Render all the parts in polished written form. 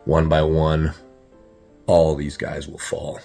one by one, all these guys will fall.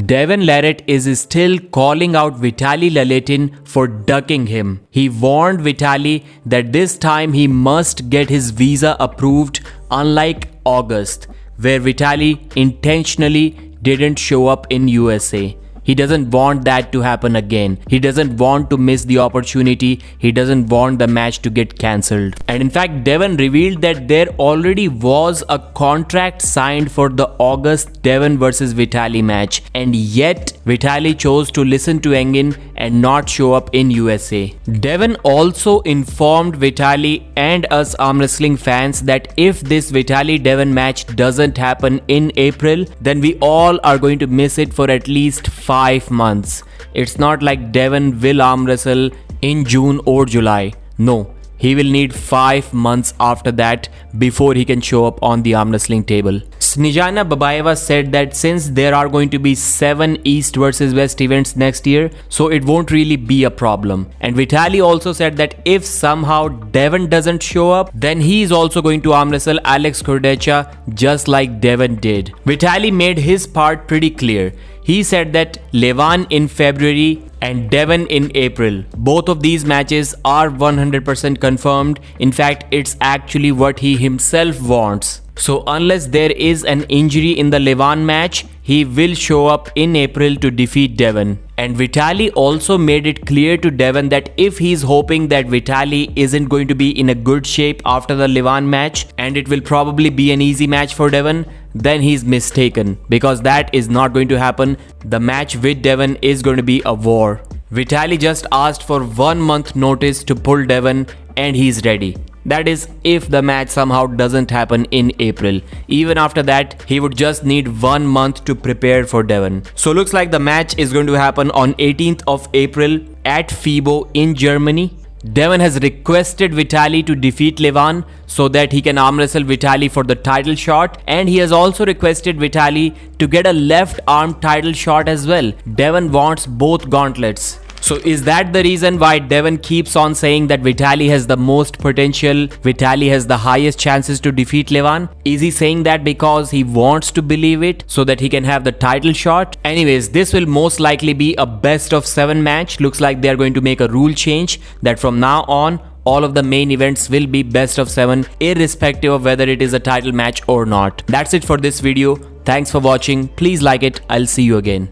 Devon Larratt is still calling out Vitaly Laletin for ducking him. He warned Vitaly that this time he must get his visa approved, unlike August, where Vitaly intentionally didn't show up in USA. He doesn't want that to happen again. He doesn't want to miss the opportunity. He doesn't want the match to get cancelled. And in fact, Devon revealed that there already was a contract signed for the August Devon versus Vitaly match. And yet, Vitaly chose to listen to Engin and not show up in USA. Devon also informed Vitaly and us arm wrestling fans that if this Vitaly Devon match doesn't happen in April, then we all are going to miss it for at least 5 months. It's not like Devon will arm wrestle in June or July. No, he will need 5 months after that before he can show up on the arm wrestling table. Snezhana Babayeva said that since there are going to be 7 East versus West events next year, so it won't really be a problem. And Vitaly also said that if somehow Devon doesn't show up, then he is also going to arm wrestle Alex Kurdecha just like Devon did. Vitaly made his part pretty clear. He said that Levan in February and Devon in April. Both of these matches are 100% confirmed. In fact, it's actually what he himself wants. So unless there is an injury in the Levan match, he will show up in April to defeat Devon. And Vitaly also made it clear to Devon that if he's hoping that Vitaly isn't going to be in a good shape after the Levan match and it will probably be an easy match for Devon, then he's mistaken, because that is not going to happen. The match with Devon is going to be a war. Vitaly just asked for 1 month notice to pull Devon and he's ready. That is if the match somehow doesn't happen in April. Even after that, he would just need 1 month to prepare for Devon. So looks like the match is going to happen on 18th of April at FIBO in Germany. Devon has requested Vitaly to defeat Levan so that he can arm wrestle Vitaly for the title shot, and he has also requested Vitaly to get a left arm title shot as well. Devon wants both gauntlets. So is that the reason why Devon keeps on saying that Vitaly has the most potential, Vitaly has the highest chances to defeat Levan? Is he saying that because he wants to believe it so that he can have the title shot? Anyways, this will most likely be a best of 7 match. Looks like they are going to make a rule change that from now on, all of the main events will be best of 7, irrespective of whether it is a title match or not. That's it for this video. Thanks for watching. Please like it. I'll see you again.